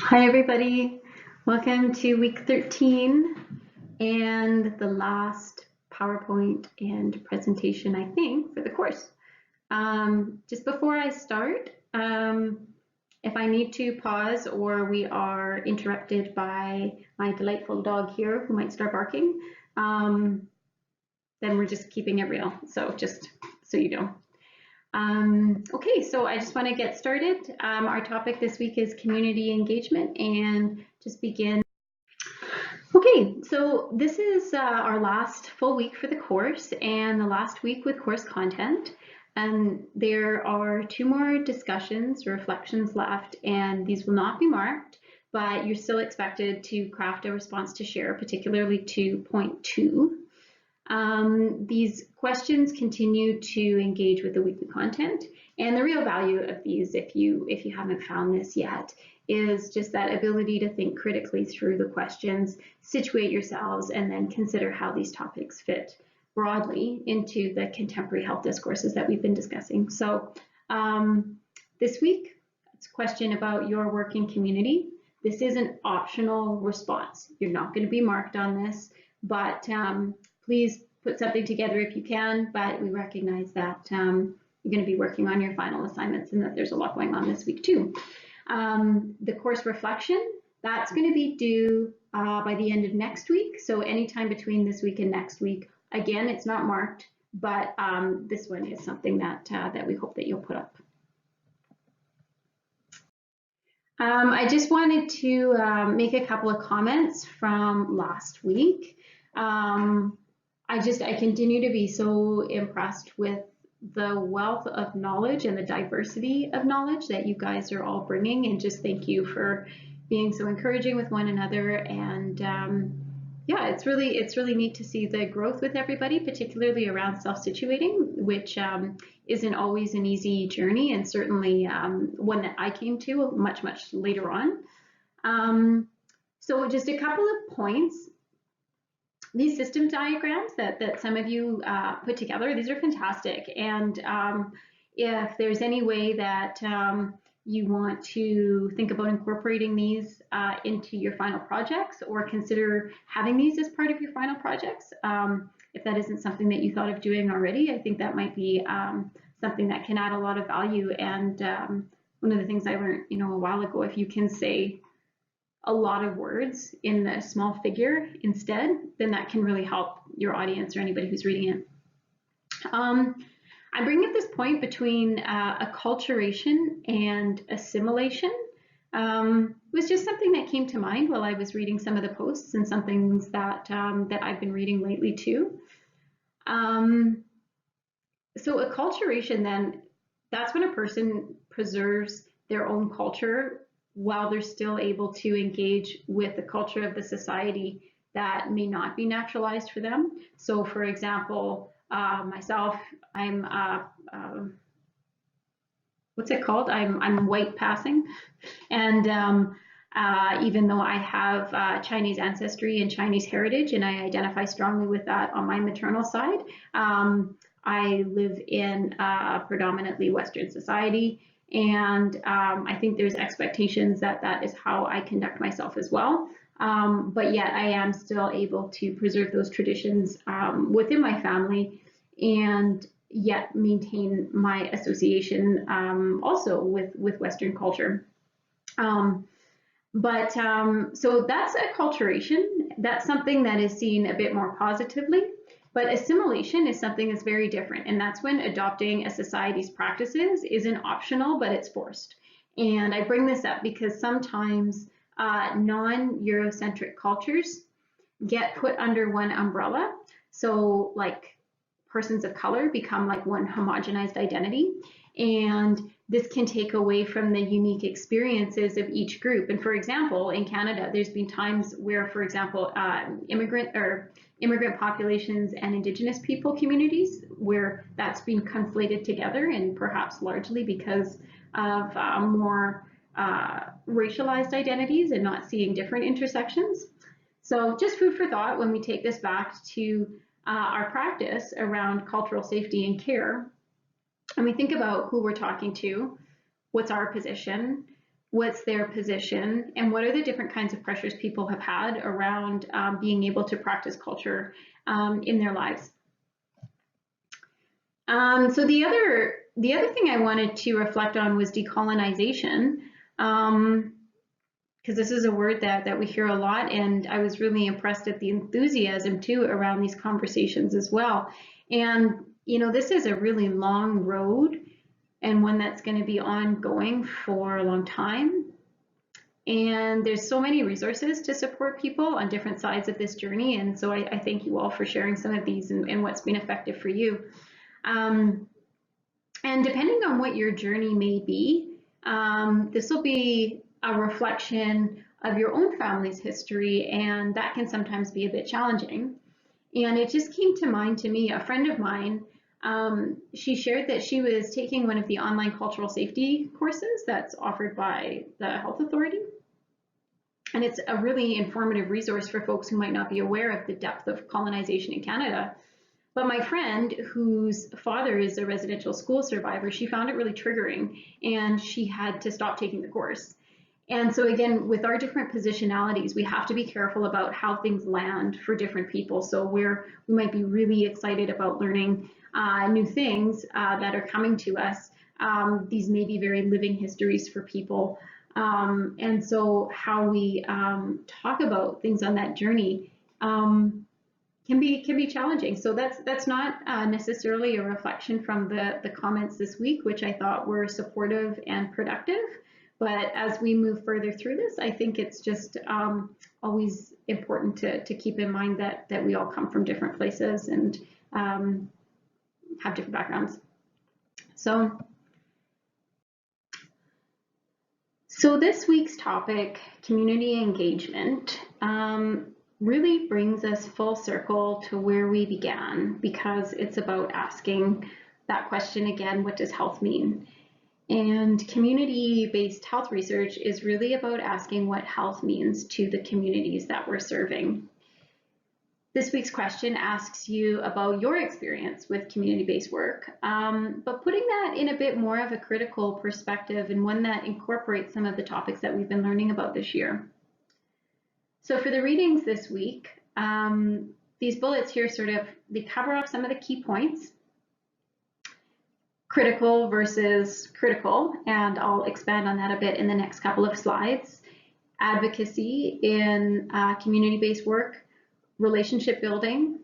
Hi, everybody. Welcome to week 13 and the last PowerPoint and presentation, I think, for the course. Just before I start, if I need to pause or we are interrupted by my delightful dog here who might start barking, then we're just keeping it real. So just so you know. Okay, so I just want to get started. Our topic this week is community engagement and just begin. Okay, so this is our last full week for the course and the last week with course content. And there are 2 more discussions, reflections left, and these will not be marked, but you're still expected to craft a response to share, particularly to point 2. These questions continue to engage with the weekly content, and the real value of these, if you haven't found this yet, is just that ability to think critically through the questions, situate yourselves, and then consider how these topics fit broadly into the contemporary health discourses that we've been discussing. So this week, it's a question about your working community. This is an optional response. You're not going to be marked on this, but please put something together if you can, but we recognize that you're going to be working on your final assignments and that there's a lot going on this week too. The course reflection, that's going to be due by the end of next week. So anytime between this week and next week. Again, it's not marked, but this one is something that, that we hope that you'll put up. I just wanted to make a couple of comments from last week. I continue to be so impressed with the wealth of knowledge and the diversity of knowledge that you guys are all bringing, and just thank you for being so encouraging with one another. And yeah, it's really neat to see the growth with everybody, particularly around self-situating, which isn't always an easy journey, and certainly one that I came to much later on. So just a couple of points. These system diagrams that some of you put together, these are fantastic. And if there's any way that you want to think about incorporating these into your final projects, or consider having these as part of your final projects, if that isn't something that you thought of doing already, I think that might be something that can add a lot of value. And one of the things I learned, a while ago, if you can say a lot of words in the small figure instead, then that can really help your audience or anybody who's reading it. I'm bringing up this point between acculturation and assimilation. It was just something that came to mind while I was reading some of the posts, and some things that that I've been reading lately too. So acculturation, then, that's when a person preserves their own culture while they're still able to engage with the culture of the society that may not be naturalized for them. So for example, myself, I'm what's it called? I'm white passing, and even though I have Chinese ancestry and Chinese heritage, and I identify strongly with that on my maternal side, I live in a predominantly Western society. And I think there's expectations that that is how I conduct myself as well. But yet I am still able to preserve those traditions within my family, and yet maintain my association also with Western culture. So that's acculturation. That's something that is seen a bit more positively. But assimilation is something that's very different, and that's when adopting a society's practices isn't optional, but it's forced. And I bring this up because sometimes non-Eurocentric cultures get put under one umbrella. So like persons of color become like one homogenized identity, and this can take away from the unique experiences of each group. And for example, in Canada, there's been times where, for example, immigrant populations and Indigenous people communities, where that's been conflated together, and perhaps largely because of more racialized identities and not seeing different intersections. So just food for thought when we take this back to our practice around cultural safety and care, and we think about who we're talking to, what's our position, what's their position, and what are the different kinds of pressures people have had around being able to practice culture in their lives. So the other thing I wanted to reflect on was decolonization, because this is a word that we hear a lot, and I was really impressed at the enthusiasm too around these conversations as well. And this is a really long road, and one that's going to be ongoing for a long time. And there's so many resources to support people on different sides of this journey. And so I thank you all for sharing some of these and what's been effective for you. And depending on what your journey may be, this will be a reflection of your own family's history, and that can sometimes be a bit challenging. And it just came to mind to me, a friend of mine, she shared that she was taking one of the online cultural safety courses that's offered by the Health Authority. And it's a really informative resource for folks who might not be aware of the depth of colonization in Canada. But my friend, whose father is a residential school survivor, she found it really triggering, and she had to stop taking the course. And so again, with our different positionalities, we have to be careful about how things land for different people. So we might be really excited about learning new things that are coming to us. These may be very living histories for people. And so how we talk about things on that journey can be challenging. So that's not necessarily a reflection from the comments this week, which I thought were supportive and productive. But as we move further through this, I think it's just always important to keep in mind that we all come from different places and have different backgrounds. So this week's topic, community engagement, really brings us full circle to where we began, because it's about asking that question again, what does health mean? And community-based health research is really about asking what health means to the communities that we're serving. This week's question asks you about your experience with community-based work, but putting that in a bit more of a critical perspective, and one that incorporates some of the topics that we've been learning about this year. So for the readings this week, these bullets here they cover off some of the key points. Critical versus critical, and I'll expand on that a bit in the next couple of slides. Advocacy in community-based work, relationship building,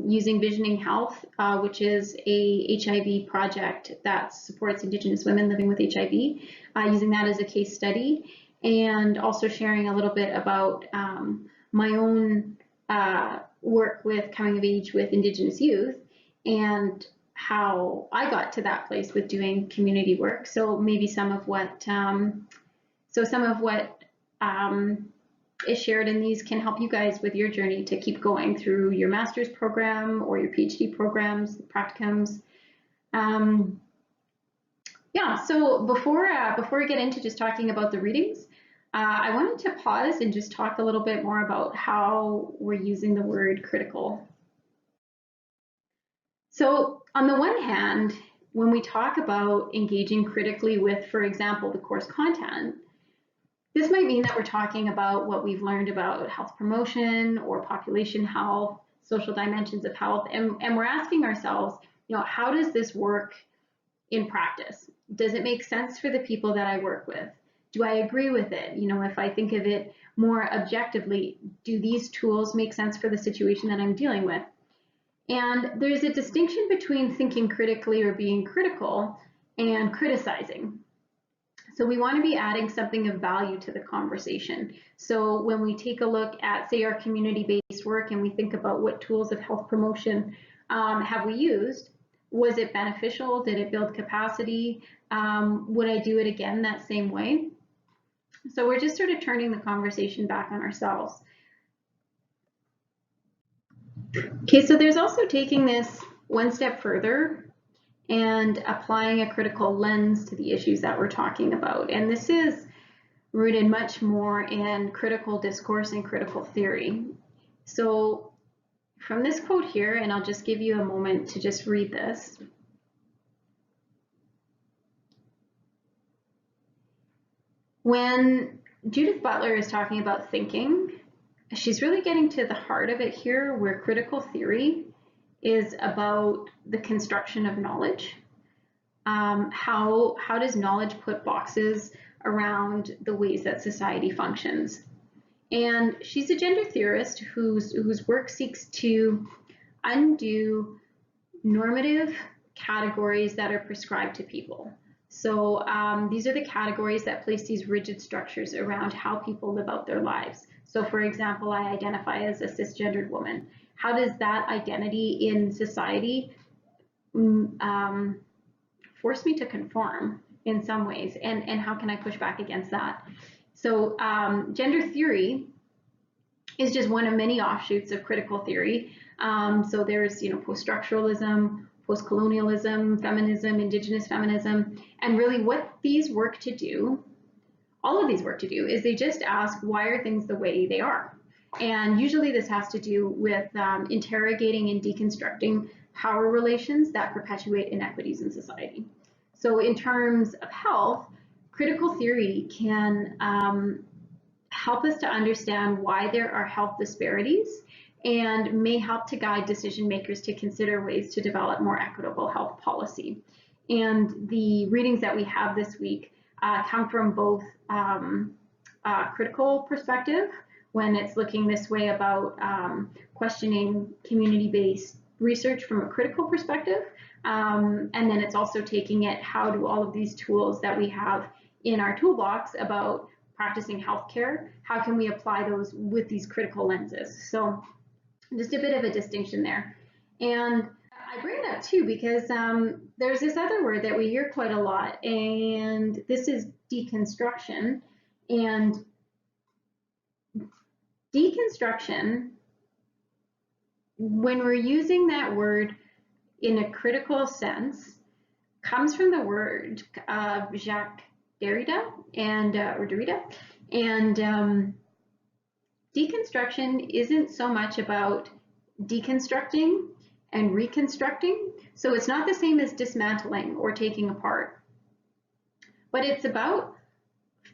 using Visioning Health, which is a HIV project that supports Indigenous women living with HIV, using that as a case study, and also sharing a little bit about my own work with coming of age with Indigenous youth, and how I got to that place with doing community work. So maybe some of what is shared in these can help you guys with your journey to keep going through your master's program or your PhD programs, practicums. Yeah, so before we get into just talking about the readings, I wanted to pause and just talk a little bit more about how we're using the word critical. So on the one hand, when we talk about engaging critically with, for example, the course content, this might mean that we're talking about what we've learned about health promotion or population health, social dimensions of health, and we're asking ourselves, how does this work in practice? Does it make sense for the people that I work with? Do I agree with it? If I think of it more objectively, do these tools make sense for the situation that I'm dealing with? And there's a distinction between thinking critically or being critical and criticizing. So we want to be adding something of value to the conversation. So when we take a look at, say, our community-based work, and we think about what tools of health promotion have we used, was it beneficial? Did it build capacity? Would I do it again that same way? So we're just sort of turning the conversation back on ourselves. Okay, so there's also taking this one step further and applying a critical lens to the issues that we're talking about. And this is rooted much more in critical discourse and critical theory. So from this quote here, and I'll just give you a moment to just read this. When Judith Butler is talking about thinking, she's really getting to the heart of it here, where critical theory is about the construction of knowledge. How does knowledge put boxes around the ways that society functions? And she's a gender theorist whose work seeks to undo normative categories that are prescribed to people. So these are the categories that place these rigid structures around how people live out their lives. So for example, I identify as a cisgendered woman. How does that identity in society force me to conform in some ways? And how can I push back against that? So gender theory is just one of many offshoots of critical theory. So there's, post-structuralism, post-colonialism, feminism, indigenous feminism, and really what these work to do, all of these work to do, is they just ask, why are things the way they are? And usually this has to do with interrogating and deconstructing power relations that perpetuate inequities in society. So in terms of health, critical theory can help us to understand why there are health disparities and may help to guide decision makers to consider ways to develop more equitable health policy. And the readings that we have this week come from both critical perspective, when it's looking this way about questioning community-based research from a critical perspective, and then it's also taking it, how do all of these tools that we have in our toolbox about practicing healthcare, how can we apply those with these critical lenses? So just a bit of a distinction there. And I bring it up too because there's this other word that we hear quite a lot, and this is deconstruction. And deconstruction, when we're using that word in a critical sense, comes from the word of Jacques Derrida and deconstruction isn't so much about deconstructing and reconstructing. So it's not the same as dismantling or taking apart, but it's about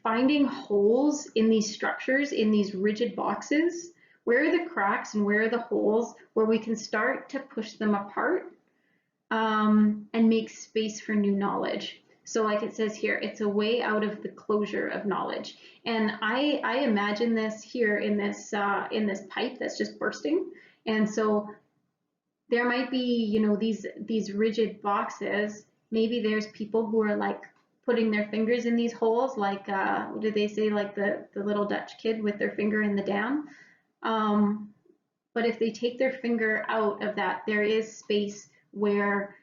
finding holes in these structures, in these rigid boxes. Where are the cracks and where are the holes where we can start to push them apart and make space for new knowledge? So like it says here, it's a way out of the closure of knowledge. And I imagine this here in this pipe that's just bursting. And so there might be, these rigid boxes. Maybe there's people who are like putting their fingers in these holes, like what do they say, like the little Dutch kid with their finger in the dam. But if they take their finger out of that, there is space where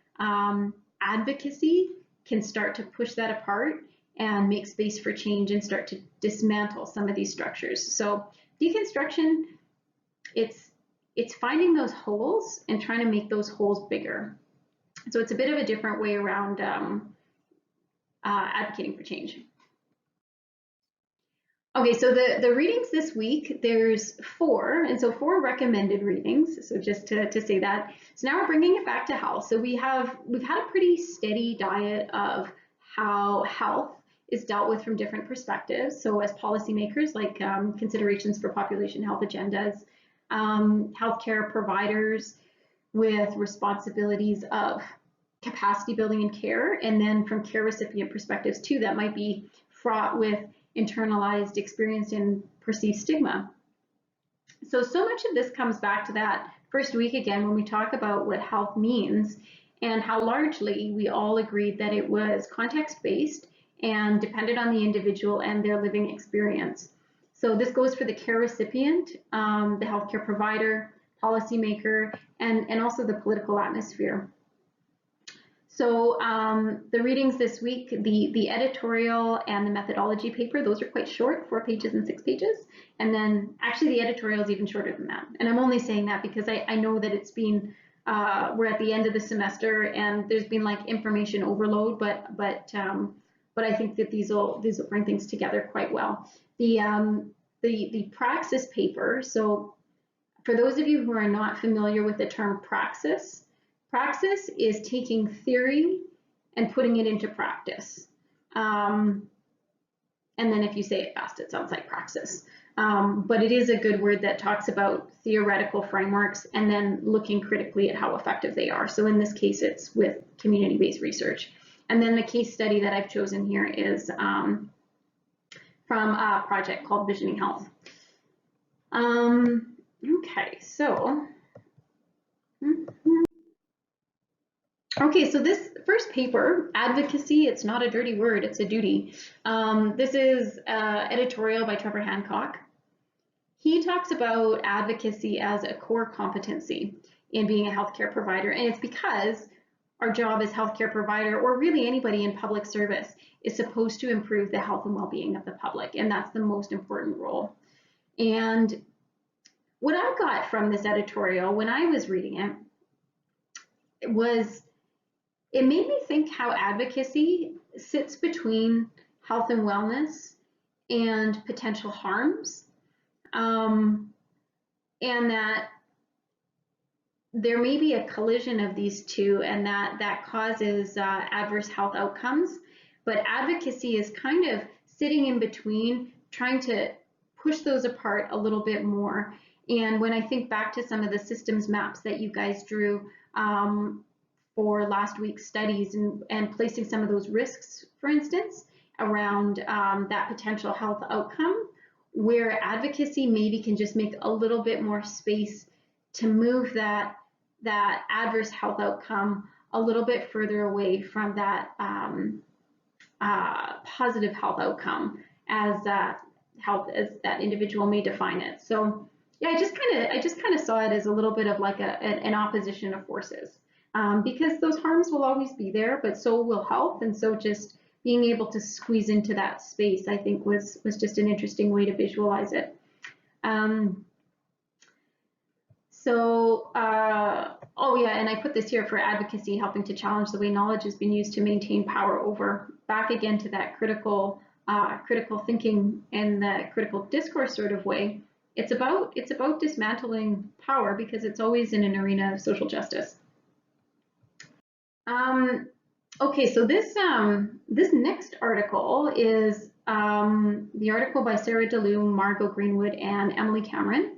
advocacy can start to push that apart and make space for change and start to dismantle some of these structures. So deconstruction, it's finding those holes and trying to make those holes bigger. So it's a bit of a different way around advocating for change. Okay, so the readings this week, there's 4, and so 4 recommended readings. So just to say that. So now we're bringing it back to health. So we've had a pretty steady diet of how health is dealt with from different perspectives. So as policymakers, like considerations for population health agendas, healthcare providers with responsibilities of capacity building and care, and then from care recipient perspectives too, that might be fraught with internalized experience and perceived stigma. So much of this comes back to that first week again, when we talk about what health means and how largely we all agreed that it was context-based and depended on the individual and their living experience. So this goes for the care recipient, the healthcare provider, policymaker, and also the political atmosphere. So the readings this week, the editorial and the methodology paper, those are quite short, 4 pages and 6 pages. And then actually the editorial is even shorter than that. And I'm only saying that because I know that it's been, we're at the end of the semester and there's been like information overload, but I think that these will bring things together quite well. The praxis paper, so for those of you who are not familiar with the term praxis is taking theory and putting it into practice. And And then if you say it fast, it sounds like praxis. But it is a good word that talks about theoretical frameworks and then looking critically at how effective they are. So in this case, it's with community-based research. And then the case study that I've chosen here is from a project called Visioning Health. Okay, so okay, so this first paper, advocacy, it's not a dirty word, it's a duty. This is editorial by Trevor Hancock. He talks about advocacy as a core competency in being a healthcare provider, and it's because our job as healthcare provider, or really anybody in public service, is supposed to improve the health and well-being of the public, and that's the most important role. And what I got from this editorial when I was reading it was, it made me think how advocacy sits between health and wellness and potential harms, and that there may be a collision of these two, and that causes adverse health outcomes. But advocacy is kind of sitting in between, trying to push those apart a little bit more. And when I think back to some of the systems maps that you guys drew for last week's studies and placing some of those risks, for instance, around that potential health outcome, where advocacy maybe can just make a little bit more space to move that adverse health outcome a little bit further away from that positive health outcome as health as that individual may define it. So yeah, I just kind of saw it as a little bit of like an opposition of forces, because those harms will always be there, but so will health, and so just being able to squeeze into that space, I think was just an interesting way to visualize it. Oh yeah, and I put this here for advocacy, helping to challenge the way knowledge has been used to maintain power over, back again to that critical thinking and the critical discourse sort of way. It's about dismantling power, because it's always in an arena of social justice. Okay, so this next article is the article by Sarah DeLu, Margot Greenwood, and Emily Cameron.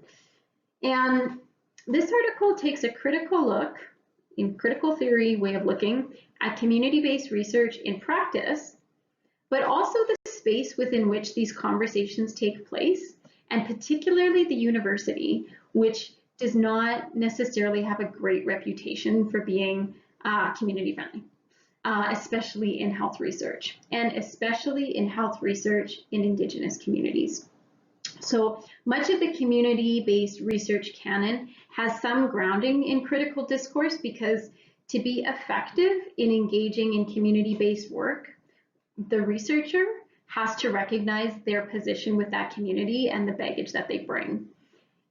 And this article takes a critical look, in critical theory way of looking, at community-based research in practice, but also the space within which these conversations take place, and particularly the university, which does not necessarily have a great reputation for being community friendly, especially in health research, and especially in health research in Indigenous communities. So much of the community-based research canon has some grounding in critical discourse, because to be effective in engaging in community-based work, the researcher has to recognize their position with that community and the baggage that they bring.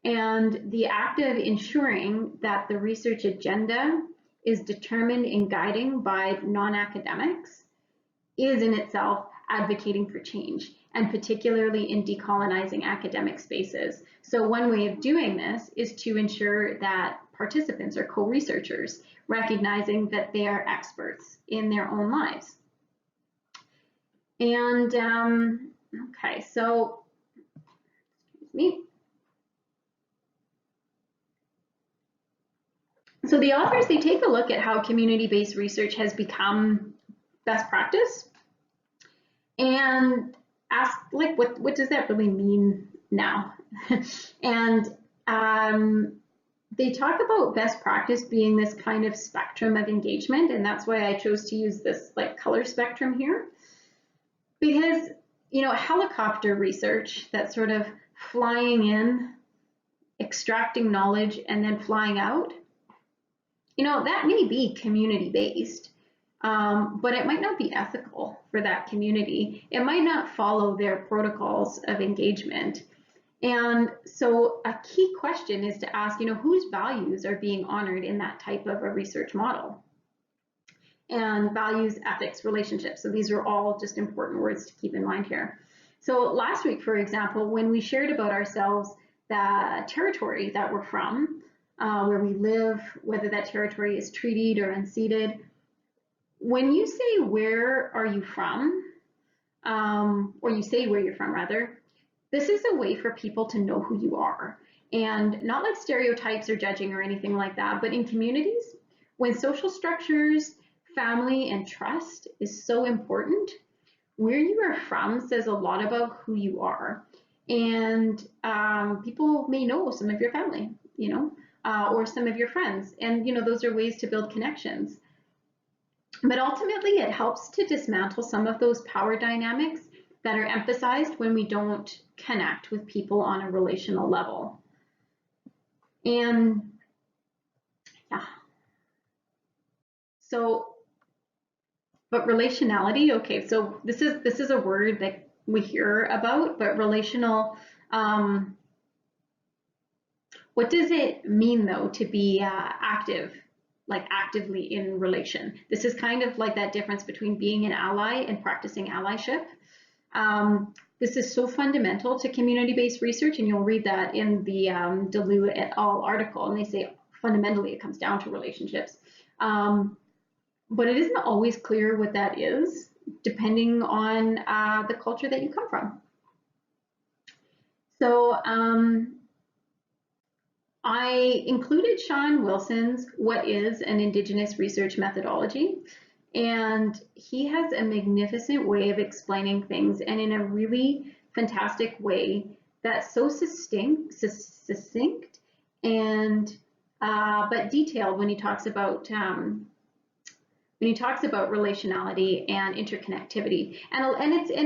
And the act of ensuring that the research agenda is determined and guiding by non-academics is in itself advocating for change, and particularly in decolonizing academic spaces. So one way of doing this is to ensure that participants are co-researchers, recognizing that they are experts in their own lives. And okay, so excuse me. So the authors, they take a look at how community-based research has become best practice, and ask, like, what does that really mean now? And they talk about best practice being this kind of spectrum of engagement, and that's why I chose to use this like color spectrum here, because helicopter research, that sort of flying in, extracting knowledge, and then flying out, that may be community-based, but it might not be ethical for that community. It might not follow their protocols of engagement. And so a key question is to ask, whose values are being honored in that type of a research model? And values, ethics, relationships. So these are all just important words to keep in mind here. So last week, for example, when we shared about ourselves, the territory that we're from, where we live, whether that territory is treated or unceded, when you say, where are you from? or you say where you're from rather, this is a way for people to know who you are. And not like stereotypes or judging or anything like that, but in communities, when social structures, family, and trust is so important, where you are from says a lot about who you are. And people may know some of your family, or some of your friends. And, those are ways to build connections. But ultimately, it helps to dismantle some of those power dynamics that are emphasized when we don't connect with people on a relational level. And yeah, so, but relationality, okay, so this is a word that we hear about, but relational, what does it mean though to be active, like actively in relation? This is kind of like that difference between being an ally and practicing allyship. This is so fundamental to community-based research, and you'll read that in the DeLu et al. Article, and they say fundamentally it comes down to relationships. But it isn't always clear what that is, depending on the culture that you come from. So I included Shawn Wilson's What is an Indigenous Research Methodology? And he has a magnificent way of explaining things, and in a really fantastic way that's so succinct and but detailed when he talks about relationality and interconnectivity, and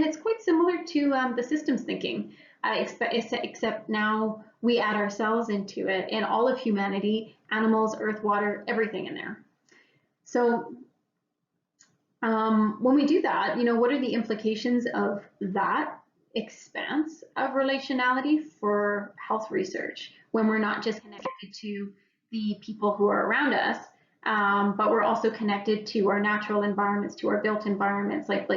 it's quite similar to the systems thinking, except now we add ourselves into it, and all of humanity, animals, earth, water, everything in there. So when we do that, what are the implications of that expanse of relationality for health research when we're not just connected to the people who are around us, but we're also connected to our natural environments, to our built environments, like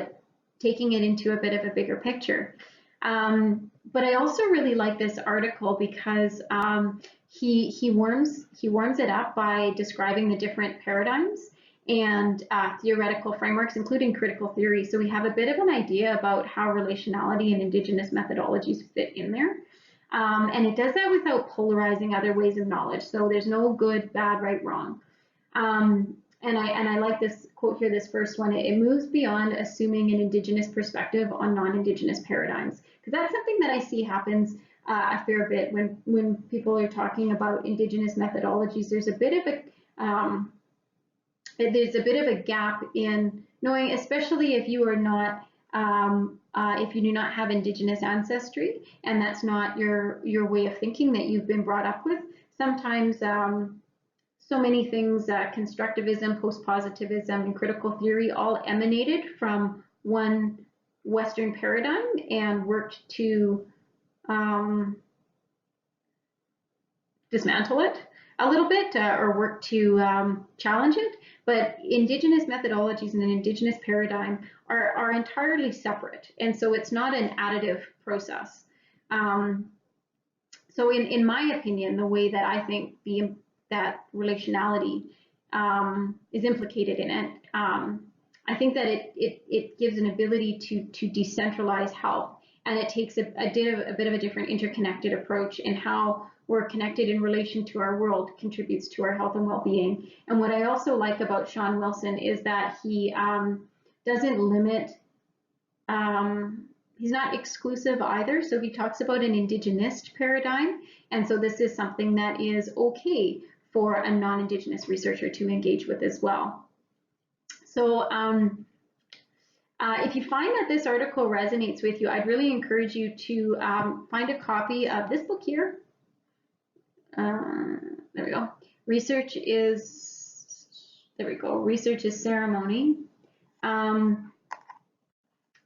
taking it into a bit of a bigger picture. But I also really like this article because he warms it up by describing the different paradigms and theoretical frameworks, including critical theory. So we have a bit of an idea about how relationality and Indigenous methodologies fit in there. And it does that without polarizing other ways of knowledge. So there's no good, bad, right, wrong. And I like this quote here, this first one. It moves beyond assuming an Indigenous perspective on non-Indigenous paradigms, because that's something that I see happens a fair bit when people are talking about Indigenous methodologies. There's a bit of a gap in knowing, especially if you are not, if you do not have Indigenous ancestry, and that's not your way of thinking that you've been brought up with. Sometimes so many things, constructivism, post-positivism, and critical theory all emanated from one Western paradigm and worked to dismantle it a little bit or work to challenge it. But Indigenous methodologies and an Indigenous paradigm are entirely separate. And so it's not an additive process. So in my opinion, the way that I think that relationality is implicated in it, I think that it gives an ability to decentralize health, and it takes a bit of a different interconnected approach in how we're connected in relation to our world, contributes to our health and well-being. And what I also like about Shawn Wilson is that he doesn't limit, he's not exclusive either. So he talks about an Indigenist paradigm. And so this is something that is okay for a non-Indigenous researcher to engage with as well. So if you find that this article resonates with you, I'd really encourage you to find a copy of this book here. There we go. Research is Ceremony.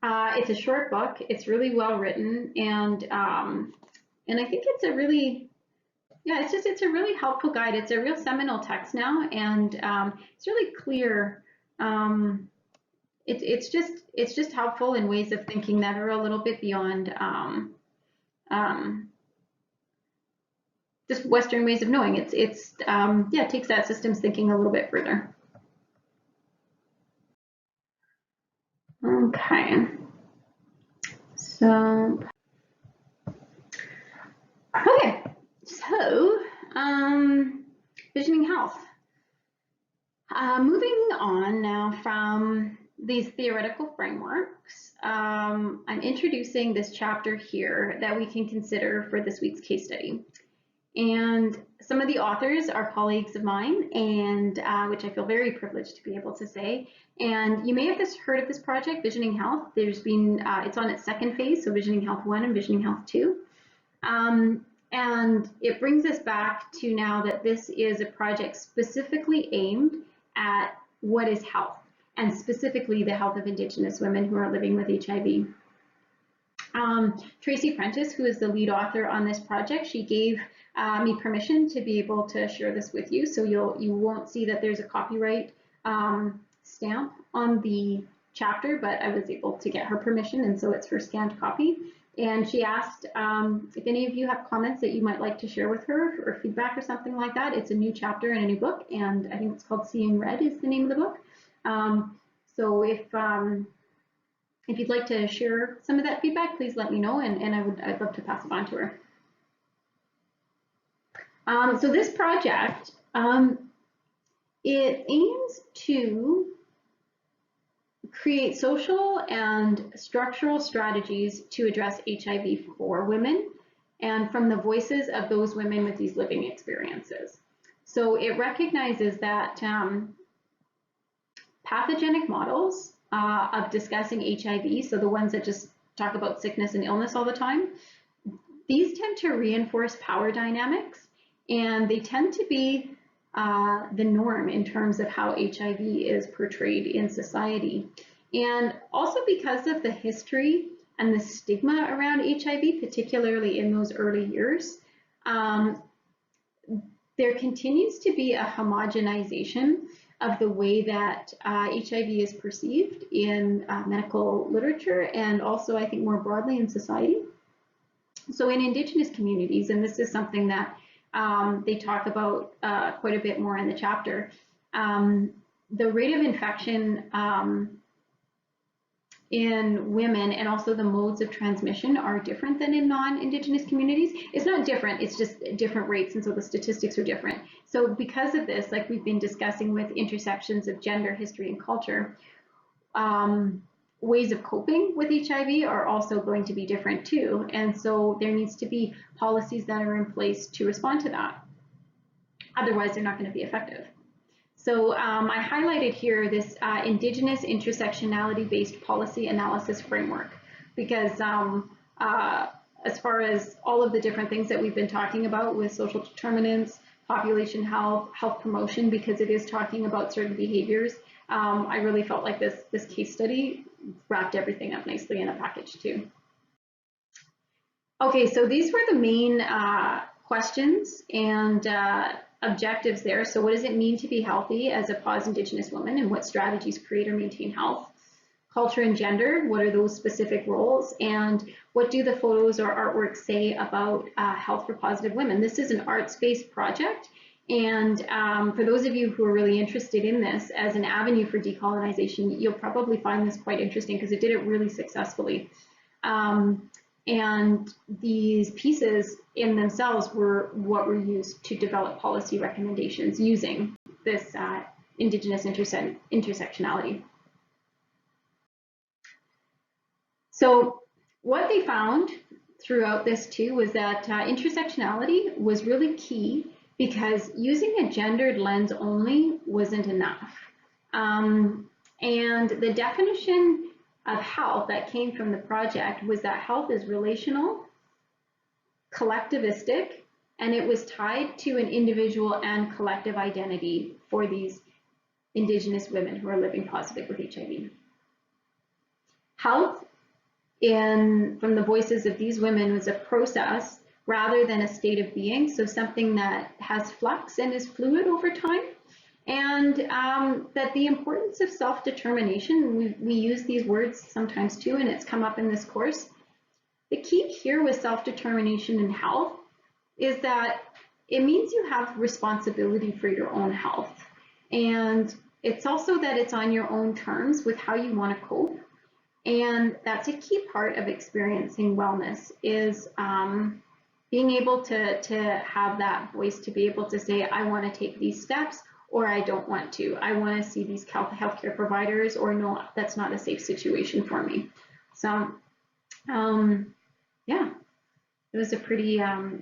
It's a short book. It's really well written, and I think it's a really, it's a really helpful guide. It's a real seminal text now, and it's really clear. It's just helpful in ways of thinking that are a little bit beyond just Western ways of knowing. It takes that systems thinking a little bit further. Okay. So, okay, so visioning health. Moving on now from these theoretical frameworks, I'm introducing this chapter here that we can consider for this week's case study. And some of the authors are colleagues of mine, and which I feel very privileged to be able to say. And you may have heard of this project, Visioning Health. There's been, it's on its second phase, so Visioning Health 1 and Visioning Health 2. And it brings us back to now that this is a project specifically aimed at what is health, and specifically the health of Indigenous women who are living with HIV. Tracy Prentice, who is the lead author on this project, she gave me permission to be able to share this with you, so you won't see that there's a copyright stamp on the chapter, but I was able to get her permission, and so it's her scanned copy. And she asked if any of you have comments that you might like to share with her, or feedback or something like that. It's a new chapter in a new book, and I think it's called Seeing Red is the name of the book. So if you'd like to share some of that feedback, please let me know, and I'd love to pass it on to her. So this project, it aims to create social and structural strategies to address HIV for women, and from the voices of those women with these living experiences. So it recognizes that pathogenic models of discussing HIV, so the ones that just talk about sickness and illness all the time, these tend to reinforce power dynamics, and they tend to be the norm in terms of how HIV is portrayed in society. And also because of the history and the stigma around HIV, particularly in those early years, there continues to be a homogenization of the way that HIV is perceived in medical literature, and also I think more broadly in society. So in Indigenous communities, and this is something that they talk about quite a bit more in the chapter, the rate of infection in women and also the modes of transmission are different than in non-Indigenous communities. It's not different, it's just different rates, and so the statistics are different. So because of this, like we've been discussing with intersections of gender, history, and culture, ways of coping with HIV are also going to be different too. And so there needs to be policies that are in place to respond to that. Otherwise, they're not going to be effective. So I highlighted here this Indigenous intersectionality-based policy analysis framework, because as far as all of the different things that we've been talking about with social determinants, population health, health promotion, because it is talking about certain behaviors, I really felt like this case study wrapped everything up nicely in a package too. Okay, so these were the main questions and objectives there. So what does it mean to be healthy as a PAWS Indigenous woman, and what strategies create or maintain health? Culture and gender, what are those specific roles? And what do the photos or artwork say about health for positive women? This is an arts-based project. And for those of you who are really interested in this as an avenue for decolonization, you'll probably find this quite interesting because it did it really successfully. And these pieces in themselves were what were used to develop policy recommendations using this Indigenous intersectionality. So what they found throughout this too was that intersectionality was really key, because using a gendered lens only wasn't enough. And the definition of health that came from the project was that health is relational, collectivistic, and it was tied to an individual and collective identity for these Indigenous women who are living positive with HIV. Health, from the voices of these women, was a process rather than a state of being, so something that has flux and is fluid over time. And that the importance of self-determination, we use these words sometimes too, and it's come up in this course. The key here with self-determination in health is that it means you have responsibility for your own health. And it's also that it's on your own terms with how you want to cope. And that's a key part of experiencing wellness is being able to have that voice to be able to say, I want to take these steps, or I don't want to. I want to see these healthcare providers, or no, that's not a safe situation for me. So, yeah, it was a pretty,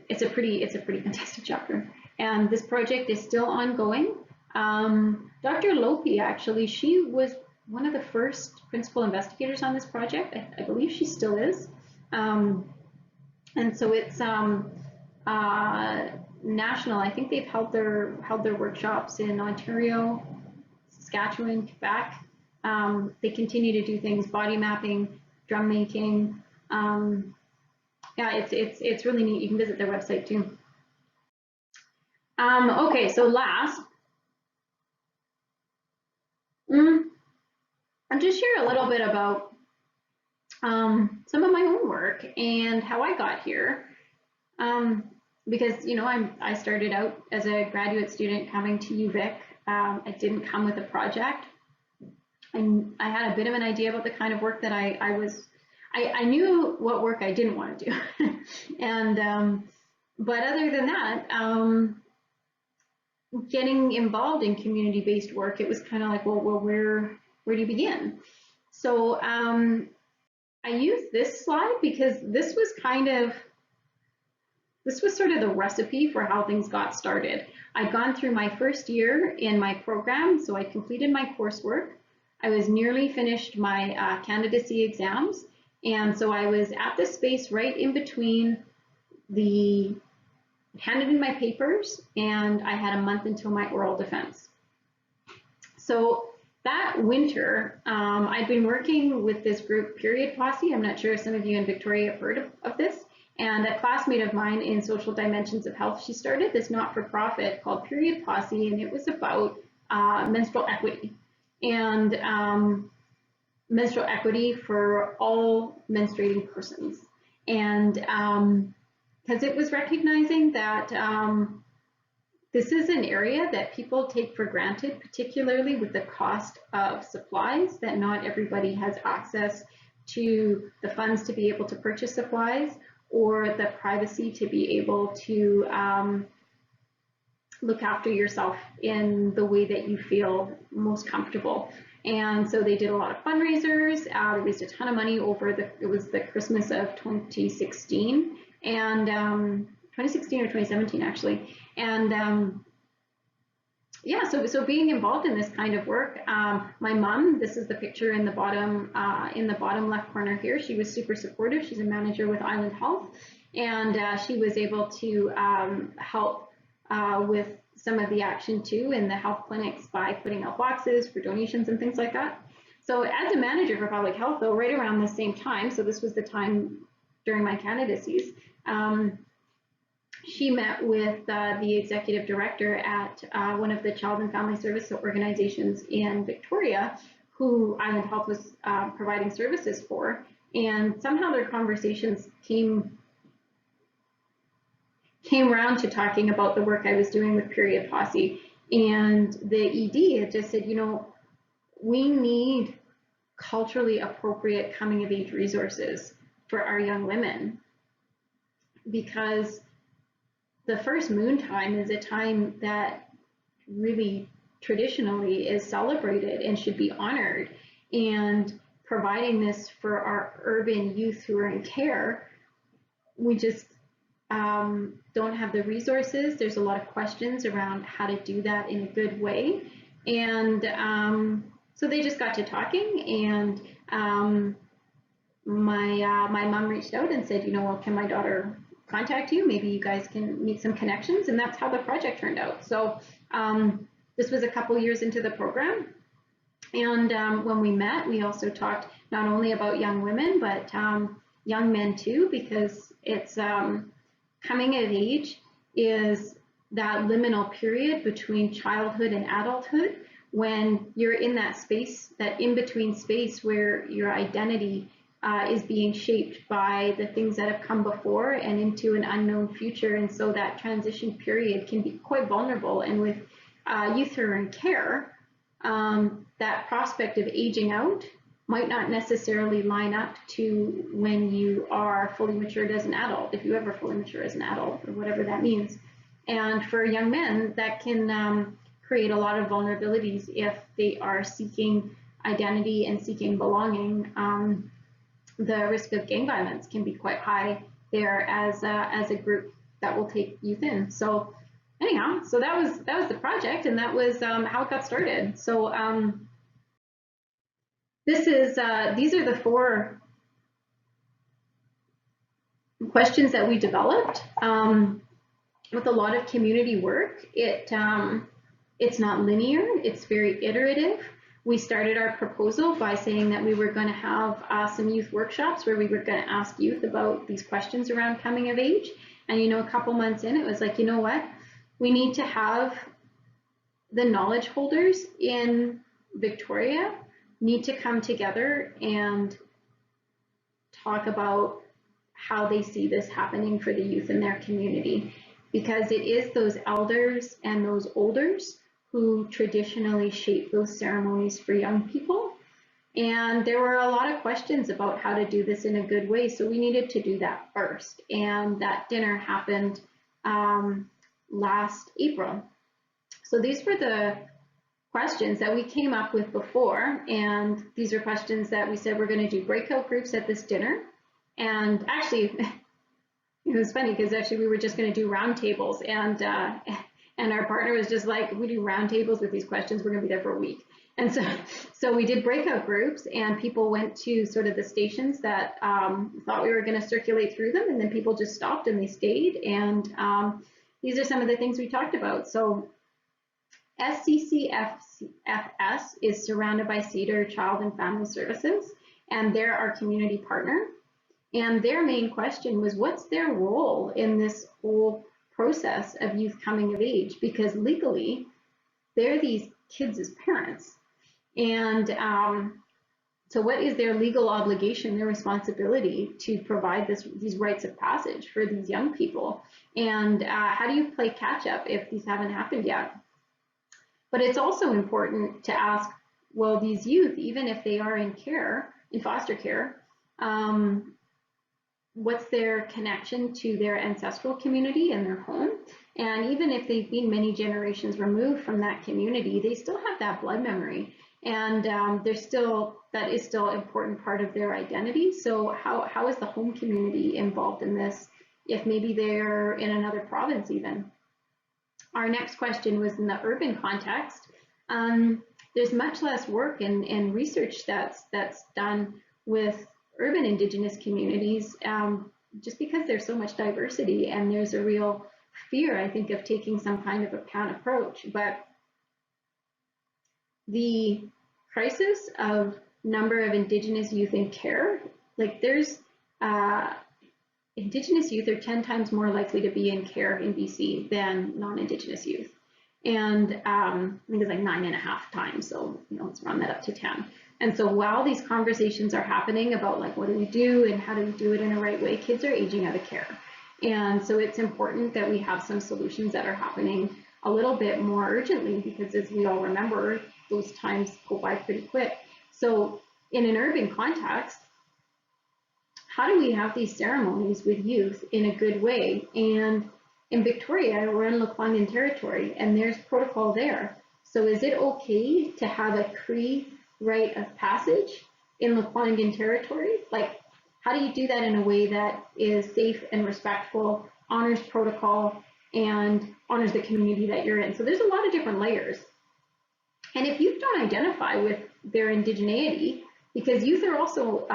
it's a pretty fantastic chapter. And this project is still ongoing. Dr. Lopi, actually, she was one of the first principal investigators on this project. I believe she still is. And so it's national. I think they've held their workshops in Ontario, Saskatchewan, Quebec. They continue to do things, body mapping, drum making. Yeah, it's really neat. You can visit their website too. Okay, so last, I'll just share a little bit about some of my own work and how I got here. Because I started out as a graduate student coming to UVic. I didn't come with a project. I had a bit of an idea about the kind of work that I knew what work I didn't want to do. And but other than that, getting involved in community-based work, it was kind of like, well, where do you begin? So I used this slide because this was sort of the recipe for how things got started. I'd gone through my first year in my program, so I completed my coursework. I was nearly finished my candidacy exams, and so I was at the space right in between handed in my papers, and I had a month until my oral defense. So that winter, I'd been working with this group, Period Posse. I'm not sure if some of you in Victoria have heard of this. And a classmate of mine in Social Dimensions of Health, she started this not-for-profit called Period Posse, and it was about menstrual equity. And menstrual equity for all menstruating persons. And because it was recognizing that this is an area that people take for granted, particularly with the cost of supplies, that not everybody has access to the funds to be able to purchase supplies or the privacy to be able to look after yourself in the way that you feel most comfortable. And so they did a lot of fundraisers. They raised a ton of money it was the Christmas of 2016 and 2016 or 2017 actually. And yeah, so being involved in this kind of work, my mom, this is the picture in the bottom left corner here. She was super supportive. She's a manager with Island Health, and she was able to help with some of the action too in the health clinics by putting out boxes for donations and things like that. So as a manager for public health, though, right around the same time, so this was the time during my candidacies, she met with the executive director at one of the child and family service organizations in Victoria, who Island Health was providing services for. And somehow their conversations came around to talking about the work I was doing with Period Posse. And the ED had just said, we need culturally appropriate coming of age resources for our young women, because the first moon time is a time that really traditionally is celebrated and should be honored. And providing this for our urban youth who are in care, we just don't have the resources. There's a lot of questions around how to do that in a good way. And so they just got to talking, and my mom reached out and said, well, can my daughter contact you? Maybe you guys can meet some connections. And that's how the project turned out. So this was a couple years into the program. And when we met, we also talked not only about young women, but young men too, because it's coming of age is that liminal period between childhood and adulthood, when you're in that space, that in-between space where your identity is being shaped by the things that have come before and into an unknown future. And so that transition period can be quite vulnerable. And with youth who are in care, that prospect of aging out might not necessarily line up to when you are fully matured as an adult, if you ever fully mature as an adult, or whatever that means. And for young men, that can create a lot of vulnerabilities if they are seeking identity and seeking belonging. The risk of gang violence can be quite high there as a group that will take youth in. So anyhow, so that was the project, and that was how it got started. So these are the 4 questions that we developed with a lot of community work. It's not linear, it's very iterative. We started our proposal by saying that we were going to have some youth workshops where we were going to ask youth about these questions around coming of age. And, you know, a couple months in, it was like, you know what, we need to have the knowledge holders in Victoria need to come together and talk about how they see this happening for the youth in their community, because it is those elders and those olders who traditionally shape those ceremonies for young people. And there were a lot of questions about how to do this in a good way, so we needed to do that first. And that dinner happened last April. So these were the questions that we came up with before, and these are questions that we said we're going to do breakout groups at this dinner. And actually, it was funny because actually we were just going to do roundtables, and our partner was just like, we do roundtables with these questions, we're going to be there for a week. And so we did breakout groups, and people went to sort of the stations that thought we were going to circulate through them, and then people just stopped and they stayed. And these are some of the things we talked about. So SCCFS is surrounded by Cedar Child and Family Services, and they're our community partner. And their main question was, what's their role in this whole process of youth coming of age? Because legally, they're these kids' parents. And so what is their legal obligation, their responsibility to provide these rites of passage for these young people? And how do you play catch up if these haven't happened yet? But it's also important to ask, well, these youth, even if they are in care, in foster care, what's their connection to their ancestral community and their home? And even if they've been many generations removed from that community, they still have that blood memory. And that is still an important part of their identity. So how is the home community involved in this, if maybe they're in another province even? Our next question was in the urban context. There's much less work and research that's done with urban Indigenous communities, just because there's so much diversity, and there's a real fear, I think, of taking some kind of a pan approach. But the crisis of number of Indigenous youth in care, like there's Indigenous youth are 10 times more likely to be in care in BC than non-Indigenous youth. And I think it's like 9.5 times. So, you know, let's round that up to 10. And so while these conversations are happening about like, what do we do and how do we do it in a right way, kids are aging out of care. And so it's important that we have some solutions that are happening a little bit more urgently, because as we all remember, those times go by pretty quick. So in an urban context, how do we have these ceremonies with youth in a good way? And in Victoria, we're in Lekwungen territory, and there's protocol there. So is it okay to have a Cree rite of passage in Lekwungen territory? Like, how do you do that in a way that is safe and respectful, honors protocol, and honors the community that you're in? So there's a lot of different layers. And if youth don't identify with their indigeneity, because youth are also,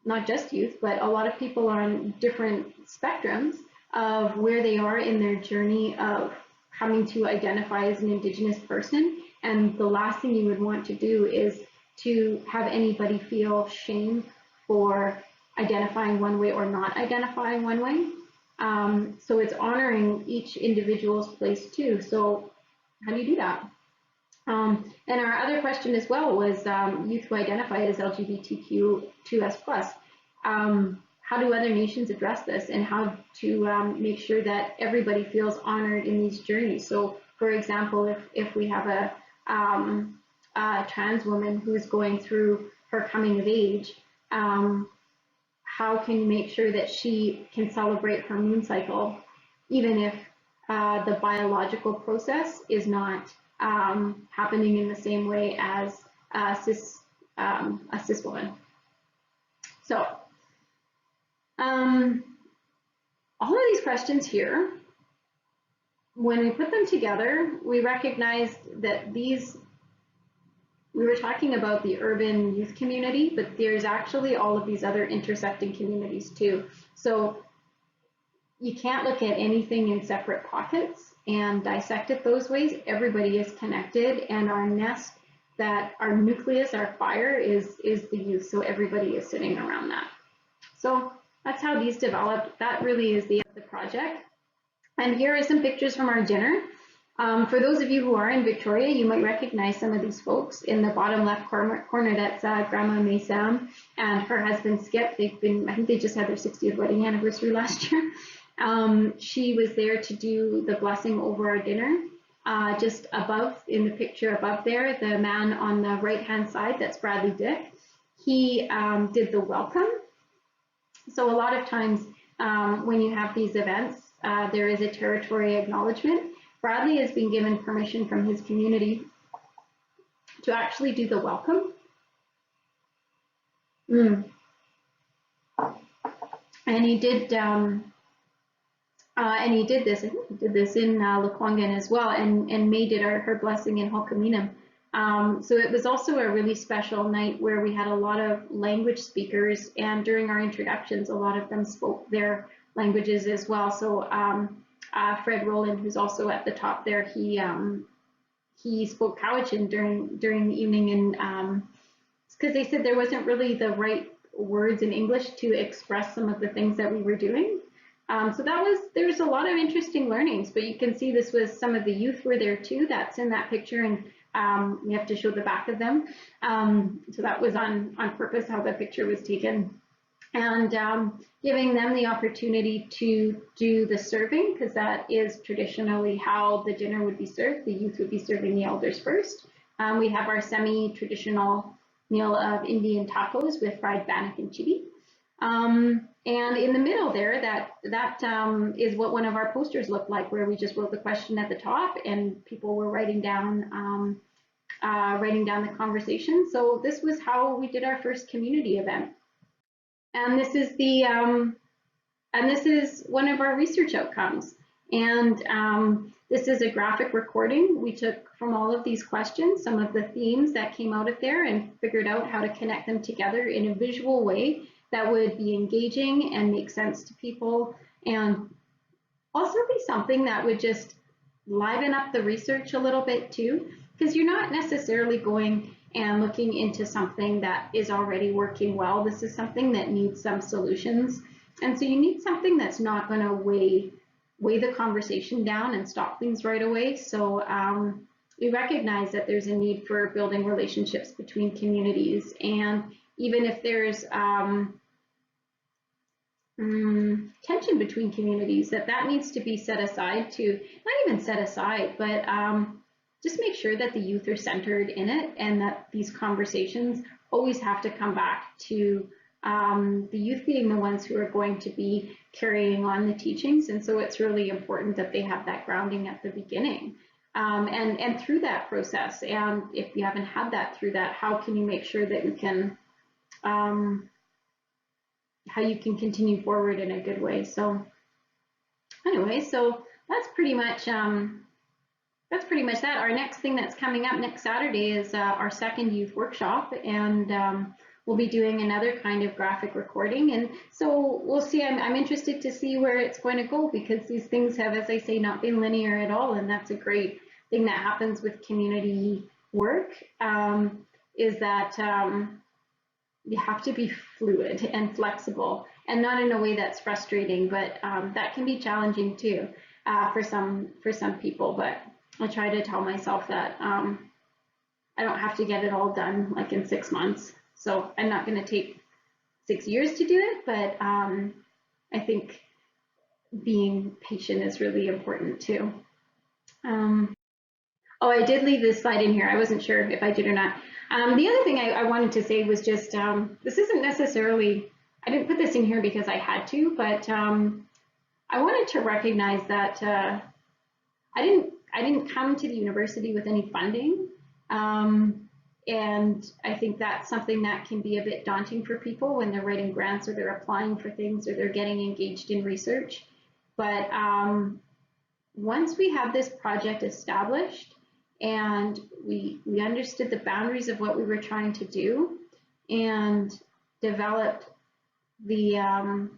not just youth, but a lot of people are on different spectrums of where they are in their journey of coming to identify as an Indigenous person. And the last thing you would want to do is to have anybody feel shame for identifying one way or not identifying one way. So it's honoring each individual's place too. So how do you do that? And our other question as well was youth who identify as LGBTQ2S+. How do other nations address this, and how to make sure that everybody feels honored in these journeys? So, for example, if we have a trans woman who's going through her coming of age, how can you make sure that she can celebrate her moon cycle, even if the biological process is not happening in the same way as a cis woman. So all of these questions here, when we put them together, we recognized that we were talking about the urban youth community, but there's actually all of these other intersecting communities too. So you can't look at anything in separate pockets and dissect it those ways. Everybody is connected, and our nest, that our nucleus, our fire is the youth. So everybody is sitting around that. So that's how these developed. That really is the end of the project. And here are some pictures from our dinner. For those of you who are in Victoria, you might recognize some of these folks. In the bottom left corner, that's Grandma May Sam and her husband Skip. I think they just had their 60th wedding anniversary last year. She was there to do the blessing over our dinner. Just above, in the picture above there, the man on the right-hand side, that's Bradley Dick. He did the welcome. So a lot of times when you have these events, there is a territory acknowledgement. Bradley has been given permission from his community to actually do the welcome. And he did this. I think he did this in Lekwungen as well. And May did her blessing in Hulkaminam. So it was also a really special night where we had a lot of language speakers, and during our introductions, a lot of them spoke their languages as well. So Fred Rowland, who's also at the top there, he spoke Cowichan during the evening, and because they said there wasn't really the right words in English to express some of the things that we were doing. So there's a lot of interesting learnings, but you can see this was some of the youth were there too. That's in that picture, and we have to show the back of them. So that was on purpose how the picture was taken. And giving them the opportunity to do the serving, because that is traditionally how the dinner would be served. The youth would be serving the elders first. We have our semi-traditional meal of Indian tacos with fried bannock and chili. And in the middle there, that is what one of our posters looked like, where we just wrote the question at the top and people were writing down the conversation. So this was how we did our first community event. And this is one of our research outcomes. And this is a graphic recording we took from all of these questions, some of the themes that came out of there, and figured out how to connect them together in a visual way that would be engaging and make sense to people, and also be something that would just liven up the research a little bit too, because you're not necessarily going and looking into something that is already working well. This is something that needs some solutions. And so you need something that's not going to weigh the conversation down and stop things right away. So we recognize that there's a need for building relationships between communities. And even if there's tension between communities, that needs to be set aside to, not even set aside, but just make sure that the youth are centered in it, and that these conversations always have to come back to the youth being the ones who are going to be carrying on the teachings. And so it's really important that they have that grounding at the beginning and through that process. And if you haven't had that through that, how can you make sure that you can, how you can continue forward in a good way? So anyway, so that's pretty much that. Our next thing that's coming up next Saturday is our second youth workshop, and we'll be doing another kind of graphic recording. And so we'll see. I'm interested to see where it's going to go, because these things have, as I say, not been linear at all. And that's a great thing that happens with community work, is that you have to be fluid and flexible, and not in a way that's frustrating, but that can be challenging too for some people. But I try to tell myself that I don't have to get it all done like in 6 months. So I'm not going to take 6 years to do it, but I think being patient is really important too. Oh, I did leave this slide in here. I wasn't sure if I did or not. The other thing I wanted to say was just, this isn't necessarily, I didn't put this in here because I had to, but I wanted to recognize that I didn't come to the university with any funding. And I think that's something that can be a bit daunting for people when they're writing grants or they're applying for things or they're getting engaged in research. But once we have this project established and we understood the boundaries of what we were trying to do and developed the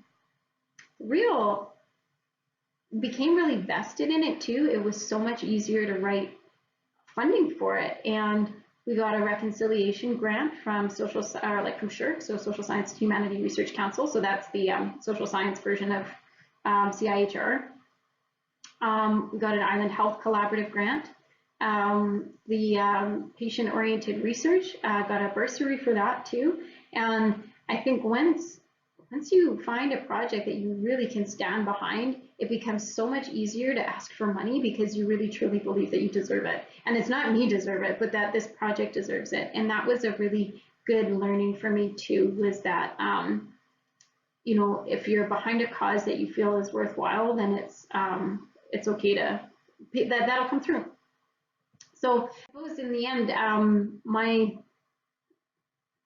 became really vested in it too, it was so much easier to write funding for it. And we got a reconciliation grant from from SSHRC, so Social Science Humanity Research Council. So that's the social science version of CIHR. We got an Island Health Collaborative grant. The patient-oriented research got a bursary for that too. And I think once you find a project that you really can stand behind, it becomes so much easier to ask for money because you really truly believe that you deserve it. And it's not me deserve it, but that this project deserves it. And that was a really good learning for me too, was that, you know, if you're behind a cause that you feel is worthwhile, then it's okay to, that'll come through. So I suppose in the end, my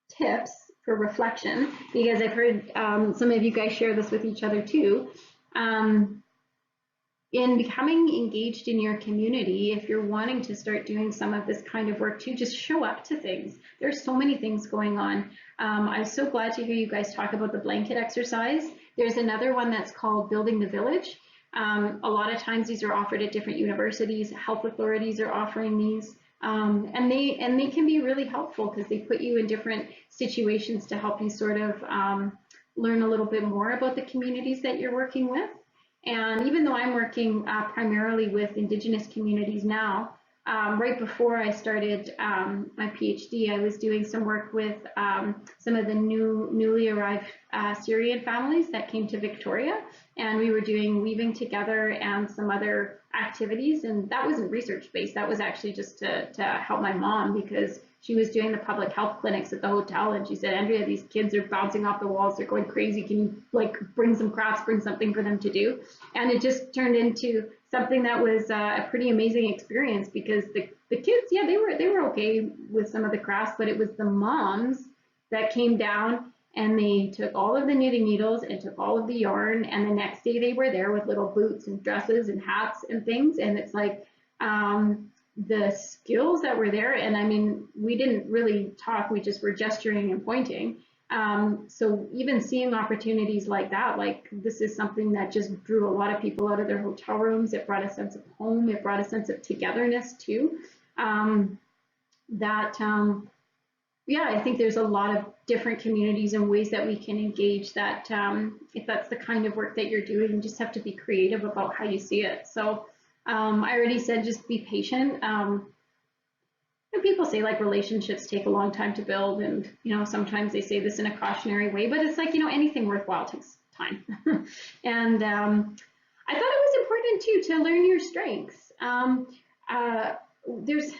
tips for reflection, because I've heard some of you guys share this with each other too. In becoming engaged in your community, if you're wanting to start doing some of this kind of work too, just show up to things. There's so many things going on. I'm so glad to hear you guys talk about the blanket exercise. There's another one that's called Building the Village. A lot of times these are offered at different universities. Health authorities are offering these. And they can be really helpful because they put you in different situations to help you sort of learn a little bit more about the communities that you're working with. And even though I'm working primarily with Indigenous communities now, right before I started my PhD, I was doing some work with some of the newly arrived Syrian families that came to Victoria, and we were doing weaving together and some other activities, and that wasn't research-based. That was actually just to help my mom because she was doing the public health clinics at the hotel, and she said, Andrea, these kids are bouncing off the walls, they're going crazy, can you like bring some crafts, bring something for them to do? And it just turned into something that was a pretty amazing experience because the kids, yeah, they were okay with some of the crafts, but it was the moms that came down and they took all of the knitting needles and took all of the yarn, and the next day they were there with little boots and dresses and hats and things. And it's like the skills that were there, and I mean, we didn't really talk, we just were gesturing and pointing. So even seeing opportunities like that, like this is something that just drew a lot of people out of their hotel rooms. It brought a sense of home, it brought a sense of togetherness too. Yeah, I think there's a lot of different communities and ways that we can engage that. If that's the kind of work that you're doing, you just have to be creative about how you see it. So I already said, just be patient. And people say like relationships take a long time to build, and you know, sometimes they say this in a cautionary way, but it's like, you know, anything worthwhile takes time. And I thought it was important too to learn your strengths. There's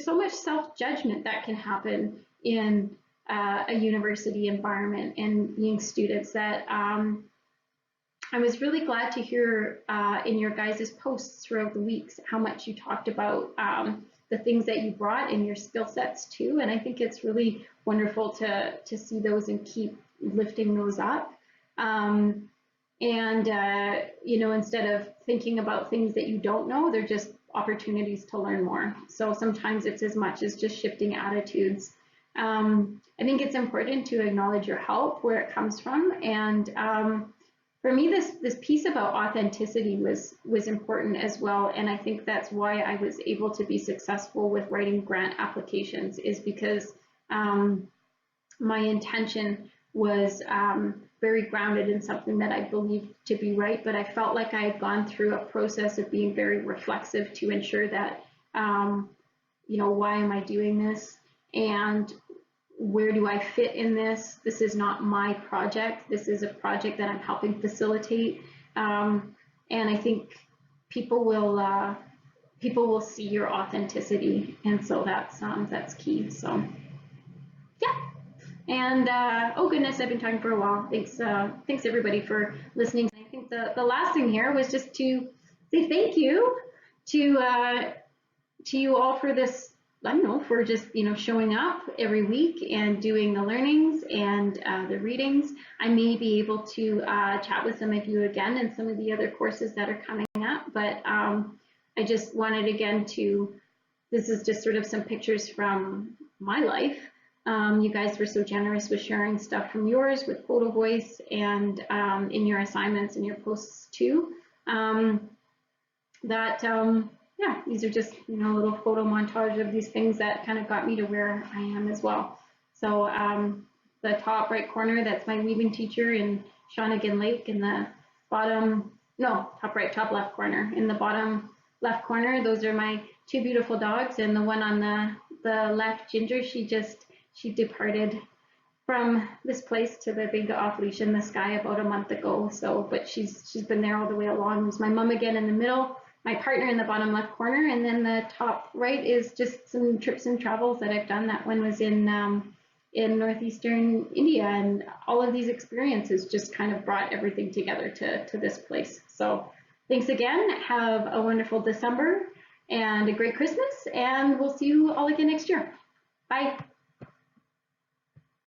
so much self-judgment that can happen in a university environment and being students that I was really glad to hear in your guys' posts throughout the weeks how much you talked about the things that you brought in your skill sets too. And I think it's really wonderful to see those and keep lifting those up. You know, instead of thinking about things that you don't know, they're just opportunities to learn more. So sometimes it's as much as just shifting attitudes. I think it's important to acknowledge your help, where it comes from. And for me, this piece about authenticity was important as well. And I think that's why I was able to be successful with writing grant applications, is because my intention was very grounded in something that I believed to be right, but I felt like I had gone through a process of being very reflexive to ensure that, you know, why am I doing this? And where do I fit in this? This is not my project. This is a project that I'm helping facilitate. And I think people will people will see your authenticity, and so that's key. So yeah. And oh goodness, I've been talking for a while. Thanks everybody for listening. I think the last thing here was just to say thank you to you all for this. I don't know, for just showing up every week and doing the learnings and the readings. I may be able to chat with some of you again in some of the other courses that are coming up, but I just wanted again to. This is just sort of some pictures from my life. You guys were so generous with sharing stuff from yours with Photo Voice and in your assignments and your posts too. Yeah, these are just a little photo montage of these things that kind of got me to where I am as well. So the top right corner, that's my weaving teacher in Shawnigan Lake. In the bottom, no, top right, top left corner. In the bottom left corner, those are my two beautiful dogs, and the one on the left, Ginger, she departed from this place to the big off leash in the sky about a month ago. So, but she's been there all the way along. There's my mom again in the middle, my partner in the bottom left corner, and then the top right is just some trips and travels that I've done. That one was in northeastern India, and all of these experiences just kind of brought everything together to this place. So thanks again. Have a wonderful December and a great Christmas, and we'll see you all again next year. Bye.